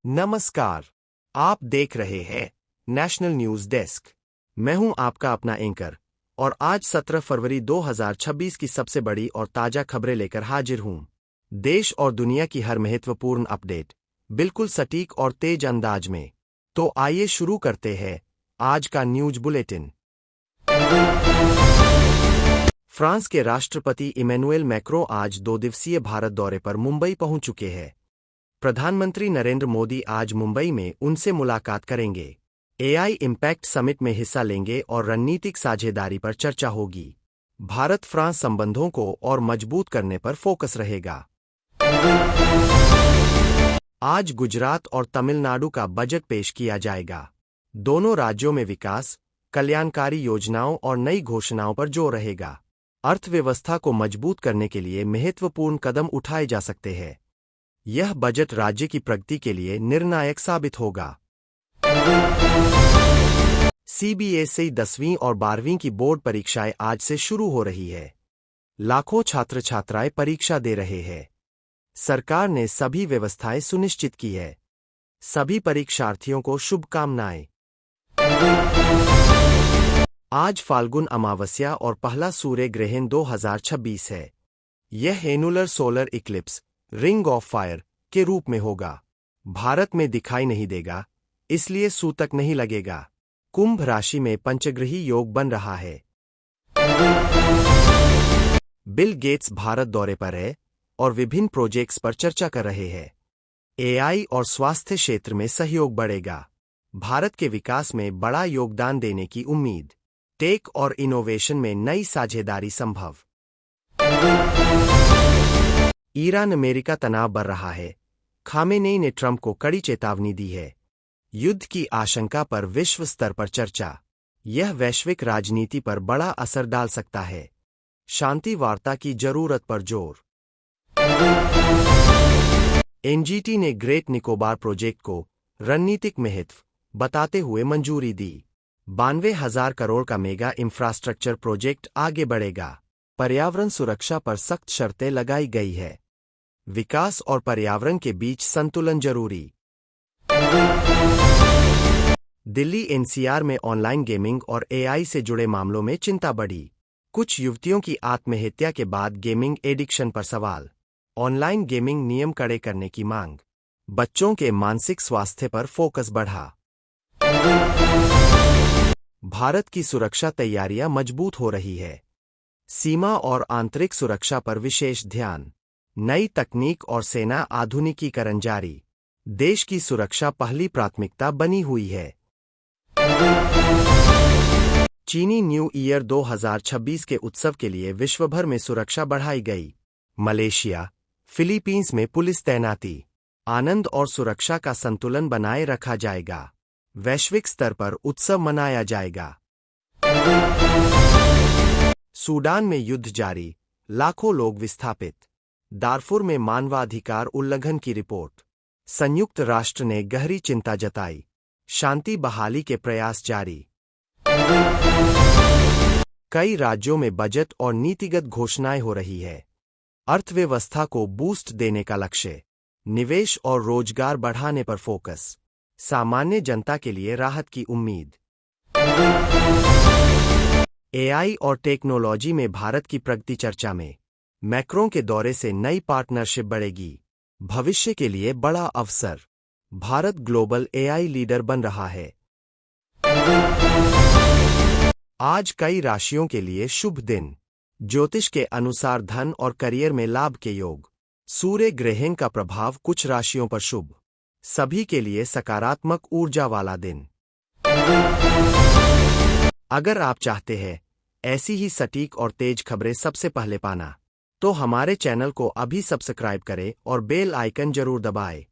नमस्कार। आप देख रहे हैं नेशनल न्यूज डेस्क। मैं हूं आपका अपना एंकर और आज 17 फरवरी 2026 की सबसे बड़ी और ताजा खबरें लेकर हाजिर हूं। देश और दुनिया की हर महत्वपूर्ण अपडेट बिल्कुल सटीक और तेज अंदाज में। तो आइए शुरू करते हैं आज का न्यूज बुलेटिन। फ्रांस के राष्ट्रपति इमैनुएल मैक्रों आज 2 दिवसीय भारत दौरे पर मुंबई पहुंच चुके हैं। प्रधानमंत्री नरेंद्र मोदी आज मुंबई में उनसे मुलाकात करेंगे। एआई इम्पैक्ट समिट में हिस्सा लेंगे और रणनीतिक साझेदारी पर चर्चा होगी। भारत फ्रांस संबंधों को और मजबूत करने पर फोकस रहेगा। आज गुजरात और तमिलनाडु का बजट पेश किया जाएगा। दोनों राज्यों में विकास, कल्याणकारी योजनाओं और नई घोषणाओं पर जोर रहेगा। अर्थव्यवस्था को मजबूत करने के लिए महत्वपूर्ण कदम उठाए जा सकते हैं। यह बजट राज्य की प्रगति के लिए निर्णायक साबित होगा। सीबीएसई 10वीं और 12वीं की बोर्ड परीक्षाएं आज से शुरू हो रही है। लाखों छात्र छात्राएं परीक्षा दे रहे हैं। सरकार ने सभी व्यवस्थाएं सुनिश्चित की है। सभी परीक्षार्थियों को शुभकामनाएं। आज फाल्गुन अमावस्या और पहला सूर्य ग्रहण 2026 है। यह annular solar Eclipse ring of fire के रूप में होगा। भारत में दिखाई नहीं देगा, इसलिए सूतक नहीं लगेगा। कुंभ राशि में पंचग्रही योग बन रहा है। बिल गेट्स भारत दौरे पर है और विभिन्न प्रोजेक्ट्स पर चर्चा कर रहे हैं। एआई और स्वास्थ्य क्षेत्र में सहयोग बढ़ेगा। भारत के विकास में बड़ा योगदान देने की उम्मीद। टेक और इनोवेशन में नई साझेदारी संभव। ईरान अमेरिका तनाव बढ़ रहा है। खामेनेई ने ट्रंप को कड़ी चेतावनी दी है। युद्ध की आशंका पर विश्व स्तर पर चर्चा। यह वैश्विक राजनीति पर बड़ा असर डाल सकता है। शांति वार्ता की जरूरत पर जोर। एनजीटी ने ग्रेट निकोबार प्रोजेक्ट को रणनीतिक महत्व बताते हुए मंजूरी दी। 92,000 करोड़ का मेगा इंफ्रास्ट्रक्चर प्रोजेक्ट आगे बढ़ेगा। पर्यावरण सुरक्षा पर सख्त शर्तें लगाई गई है। विकास और पर्यावरण के बीच संतुलन जरूरी। दिल्ली एनसीआर में ऑनलाइन गेमिंग और एआई से जुड़े मामलों में चिंता बढ़ी। कुछ युवतियों की आत्महत्या के बाद गेमिंग एडिक्शन पर सवाल। ऑनलाइन गेमिंग नियम कड़े करने की मांग। बच्चों के मानसिक स्वास्थ्य पर फोकस बढ़ा। भारत की सुरक्षा तैयारियां मजबूत हो रही है। सीमा और आंतरिक सुरक्षा पर विशेष ध्यान। नई तकनीक और सेना आधुनिकीकरण जारी। देश की सुरक्षा पहली प्राथमिकता बनी हुई है। चीनी न्यू ईयर 2026 के उत्सव के लिए विश्वभर में सुरक्षा बढ़ाई गई। मलेशिया, फिलीपींस में पुलिस तैनाती। आनंद और सुरक्षा का संतुलन बनाए रखा जाएगा। वैश्विक स्तर पर उत्सव मनाया जाएगा। सूडान में युद्ध जारी, लाखों लोग विस्थापित। दारफुर में मानवाधिकार उल्लंघन की रिपोर्ट। संयुक्त राष्ट्र ने गहरी चिंता जताई। शांति बहाली के प्रयास जारी। कई राज्यों में बजट और नीतिगत घोषणाएं हो रही है। अर्थव्यवस्था को बूस्ट देने का लक्ष्य। निवेश और रोजगार बढ़ाने पर फोकस। सामान्य जनता के लिए राहत की उम्मीद। एआई और टेक्नोलॉजी में भारत की प्रगति चर्चा में। मैक्रों के दौरे से नई पार्टनरशिप बढ़ेगी। भविष्य के लिए बड़ा अवसर। भारत ग्लोबल एआई लीडर बन रहा है। आज कई राशियों के लिए शुभ दिन। ज्योतिष के अनुसार धन और करियर में लाभ के योग। सूर्य ग्रहण का प्रभाव कुछ राशियों पर शुभ। सभी के लिए सकारात्मक ऊर्जा वाला दिन। अगर आप चाहते हैं ऐसी ही सटीक और तेज खबरें सबसे पहले पाना, तो हमारे चैनल को अभी सब्सक्राइब करें और बेल आइकन जरूर दबाएं।